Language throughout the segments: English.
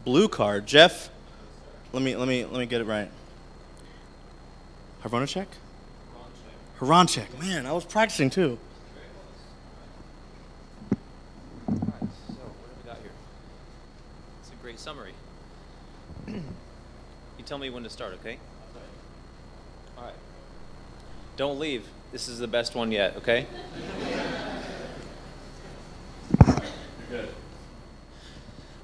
Bluecar. Jeff, let me get it right. Hronchek? Hronchek. Man, I was practicing too. All right, so what have we got here? It's a great summary. You tell me when to start, okay? All right. Don't leave. This is the best one yet, okay? Good.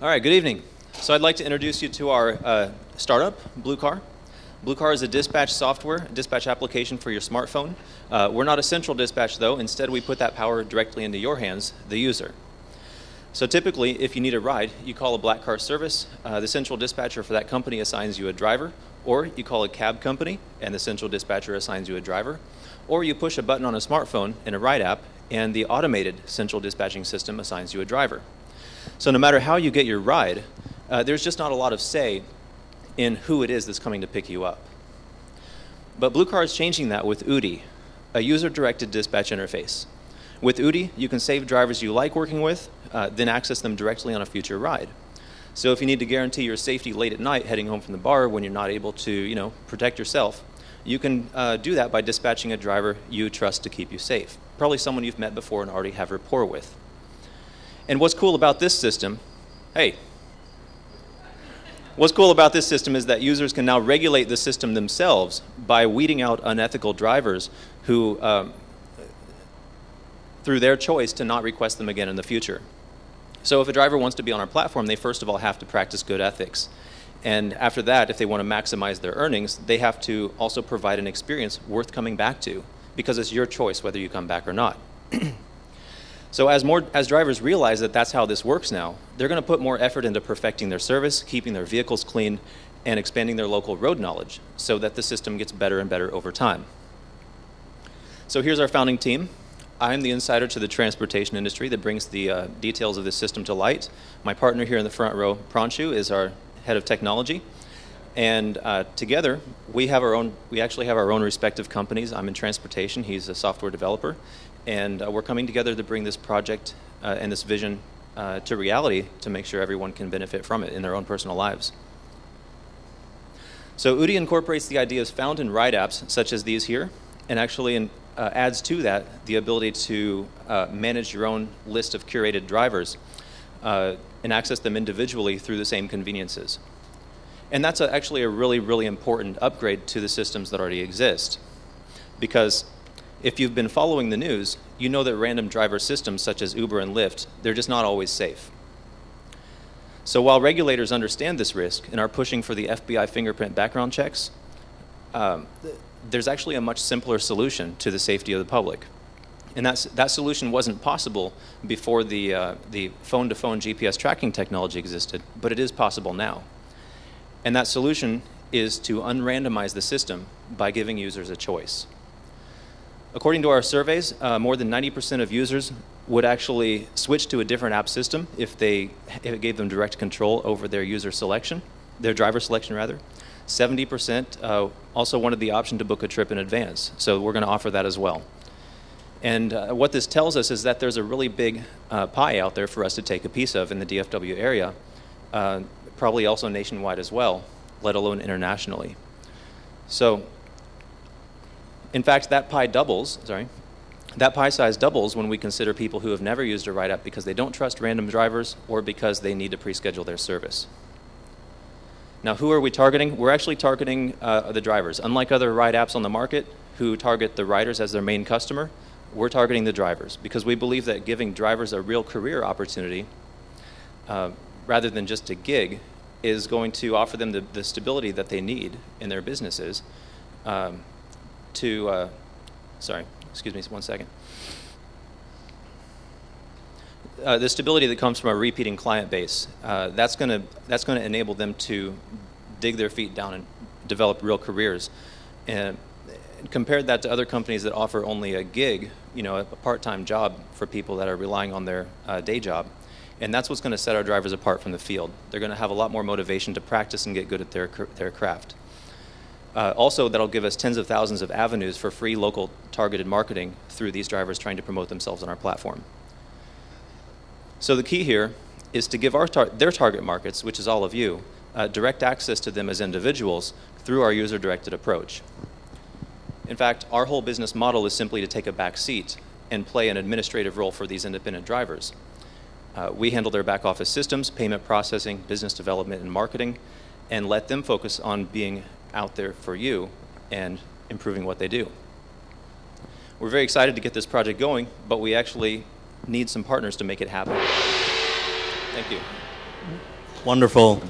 All right, good evening. So I'd like to introduce you to our startup, Bluecar. Bluecar is a dispatch software, dispatch application for your smartphone. We're not a central dispatch, though. Instead, we put that power directly into your hands, the user. So typically, if you need a ride, you call a black car service. The central dispatcher for that company assigns you a driver, or you call a cab company, and the central dispatcher assigns you a driver. Or you push a button on a smartphone in a ride app, and the automated central dispatching system assigns you a driver. So no matter how you get your ride, there's just not a lot of say in who it is that's coming to pick you up. But Bluecar is changing that with UDI, a user-directed dispatch interface. With UDI, you can save drivers you like working with, then access them directly on a future ride. So if you need to guarantee your safety late at night heading home from the bar when you're not able to, protect yourself, you can do that by dispatching a driver you trust to keep you safe. Probably someone you've met before and already have rapport with. And what's cool about this system, what's cool about this system is that users can now regulate the system themselves by weeding out unethical drivers who, through their choice, to not request them again in the future. So if a driver wants to be on our platform, they first of all have to practice good ethics. And after that, if they want to maximize their earnings, they have to also provide an experience worth coming back to, because it's your choice whether you come back or not. So as drivers realize that that's how this works now, they're going to put more effort into perfecting their service, keeping their vehicles clean, and expanding their local road knowledge so that the system gets better and better over time. So here's our founding team. I'm the insider to the transportation industry that brings the details of this system to light. My partner here in the front row, Hronchek, is our head of technology. And together, we actually have our own respective companies. I'm in transportation, he's a software developer. And we're coming together to bring this project and this vision to reality to make sure everyone can benefit from it in their own personal lives. So UDI incorporates the ideas found in ride apps such as these here, and actually adds to that the ability to manage your own list of curated drivers and access them individually through the same conveniences. And that's actually a really, really important upgrade to the systems that already exist. Because if you've been following the news, you know that random driver systems such as Uber and Lyft, they're just not always safe. So while regulators understand this risk and are pushing for the FBI fingerprint background checks, there's actually a much simpler solution to the safety of the public. And that solution wasn't possible before the phone-to-phone GPS tracking technology existed, but it is possible now. And that solution is to unrandomize the system by giving users a choice. According to our surveys, more than 90% of users would actually switch to a different app system if it gave them direct control over their user selection, their driver selection rather. 70% also wanted the option to book a trip in advance, so we're going to offer that as well. And what this tells us is that there's a really big pie out there for us to take a piece of in the DFW area, probably also nationwide as well, let alone internationally. So, in fact, that pie size doubles when we consider people who have never used a ride app because they don't trust random drivers or because they need to pre-schedule their service. Now, who are we targeting? We're actually targeting the drivers. Unlike other ride apps on the market who target the riders as their main customer, we're targeting the drivers because we believe that giving drivers a real career opportunity rather than just a gig is going to offer them the stability that they need in their businesses sorry, excuse me one second. The stability that comes from a repeating client base, that's going to enable them to dig their feet down and develop real careers. And compared that to other companies that offer only a gig, a part-time job for people that are relying on their day job. And that's what's going to set our drivers apart from the field. They're going to have a lot more motivation to practice and get good at their craft. Also, that'll give us tens of thousands of avenues for free local targeted marketing through these drivers trying to promote themselves on our platform. So the key here is to give their target markets, which is all of you, direct access to them as individuals through our user-directed approach. In fact, our whole business model is simply to take a back seat and play an administrative role for these independent drivers. We handle their back office systems, payment processing, business development, and marketing, and let them focus on being out there for you and improving what they do. We're very excited to get this project going, but we actually need some partners to make it happen. Thank you. Wonderful.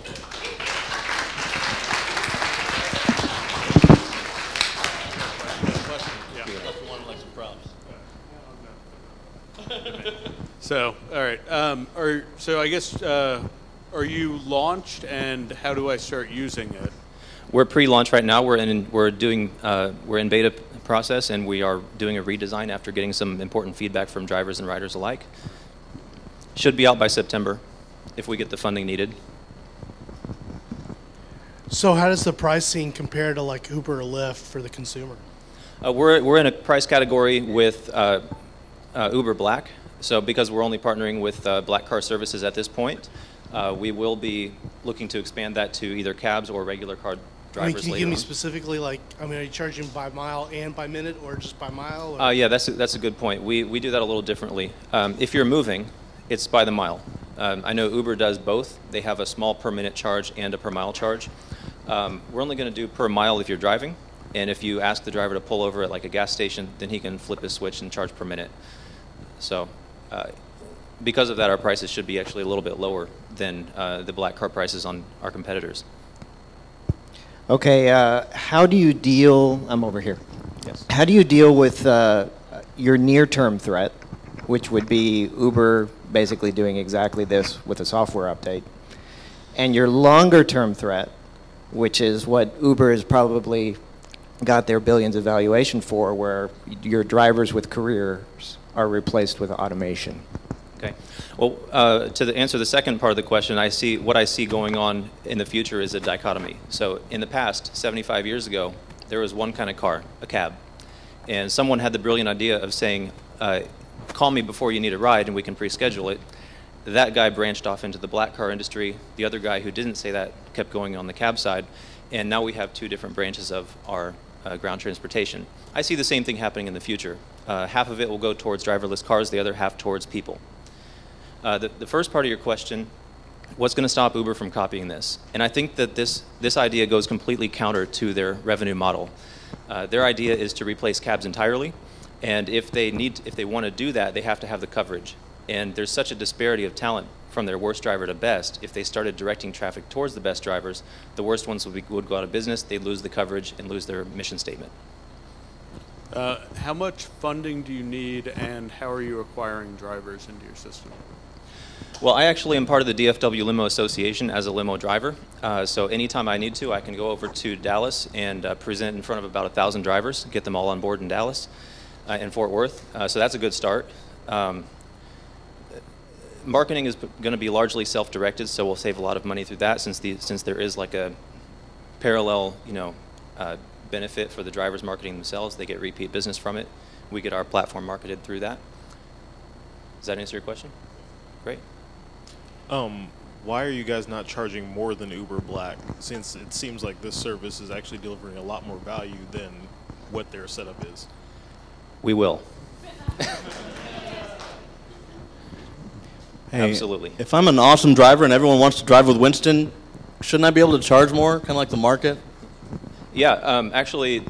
So, all right. So I guess, are you launched, and how do I start using it? We're pre-launch right now. We're in beta process, and we are doing a redesign after getting some important feedback from drivers and riders alike. Should be out by September, if we get the funding needed. So how does the pricing compare to like Uber or Lyft for the consumer? We're in a price category with Uber Black. So because we're only partnering with Black car services at this point, we will be looking to expand that to either cabs or regular car drivers Can you later give me on. specifically, like, are you charging by mile and by minute, or just by mile? Or? Yeah, that's a good point. We do that a little differently. If you're moving, it's by the mile. I know Uber does both. They have a small per minute charge and a per mile charge. We're only going to do per mile if you're driving, and if you ask the driver to pull over at like a gas station, then he can flip his switch and charge per minute. So because of that, our prices should be actually a little bit lower than the Black car prices on our competitors. Okay, how do you deal, I'm over here. Yes. How do you deal with your near-term threat, which would be Uber basically doing exactly this with a software update, and your longer-term threat, which is what Uber has probably got their billions of valuation for, where your drivers with careers are replaced with automation? Okay. Well, to answer the second part of the question, what I see going on in the future is a dichotomy. So in the past, 75 years ago, there was one kind of car, a cab. And someone had the brilliant idea of saying, call me before you need a ride and we can pre-schedule it. That guy branched off into the black car industry. The other guy who didn't say that kept going on the cab side. And now we have two different branches of our ground transportation. I see the same thing happening in the future. Half of it will go towards driverless cars, the other half towards people. The first part of your question, what's going to stop Uber from copying this? And I think that this idea goes completely counter to their revenue model. Their idea is to replace cabs entirely, and if they want to do that, they have to have the coverage. And there's such a disparity of talent from their worst driver to best. If they started directing traffic towards the best drivers, the worst ones would go out of business, they'd lose the coverage and lose their mission statement. How much funding do you need, and how are you acquiring drivers into your system? Well, I actually am part of the DFW Limo Association as a limo driver. So anytime I need to, I can go over to Dallas and present in front of about 1,000 drivers, get them all on board in Dallas and Fort Worth. So that's a good start. Marketing is going to be largely self-directed, so we'll save a lot of money through that since there is like a parallel, benefit for the drivers marketing themselves. They get repeat business from it. We get our platform marketed through that. Does that answer your question? Great. Why are you guys not charging more than Uber Black, since it seems like this service is actually delivering a lot more value than what their setup is? We will. Hey, absolutely. If I'm an awesome driver and everyone wants to drive with Winston, shouldn't I be able to charge more, kind of like the market? Yeah, actually,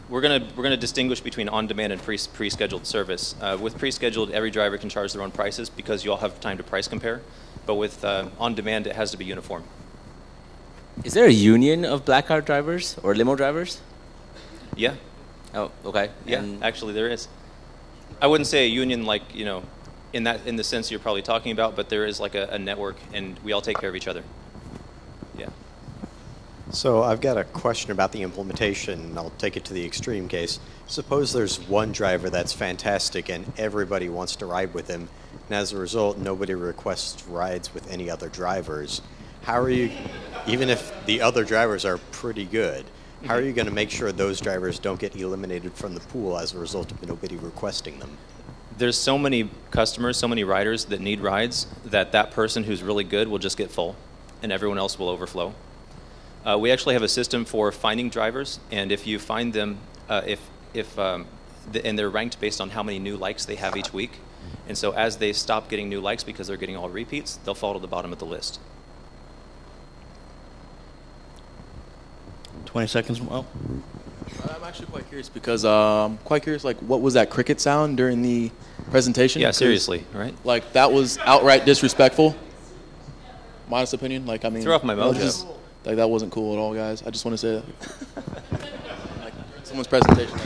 we're gonna distinguish between on-demand and pre-scheduled service. With pre-scheduled, every driver can charge their own prices because you all have time to price compare. But with on-demand, it has to be uniform. Is there a union of black car drivers or limo drivers? Yeah. Oh, okay. Yeah, actually there is. I wouldn't say a union like, in the sense you're probably talking about, but there is like a network, and we all take care of each other. Yeah. So I've got a question about the implementation, and I'll take it to the extreme case. Suppose there's one driver that's fantastic and everybody wants to ride with him, and as a result, nobody requests rides with any other drivers. How are you, even if the other drivers are pretty good, how are you going to make sure those drivers don't get eliminated from the pool as a result of nobody requesting them? There's so many customers, so many riders that need rides that person who's really good will just get full, and everyone else will overflow. We actually have a system for finding drivers, and if you find them, and they're ranked based on how many new likes they have each week, and so as they stop getting new likes because they're getting all repeats, they'll fall to the bottom of the list. 20 seconds. Well, I'm actually quite curious because I'm quite curious, like, what was that cricket sound during the presentation? Yeah, seriously, right? Like, that was outright disrespectful. My honest opinion, like, I mean, threw off my mojo. Like, that wasn't cool at all, guys. I just want to say that. Like, someone's presentation.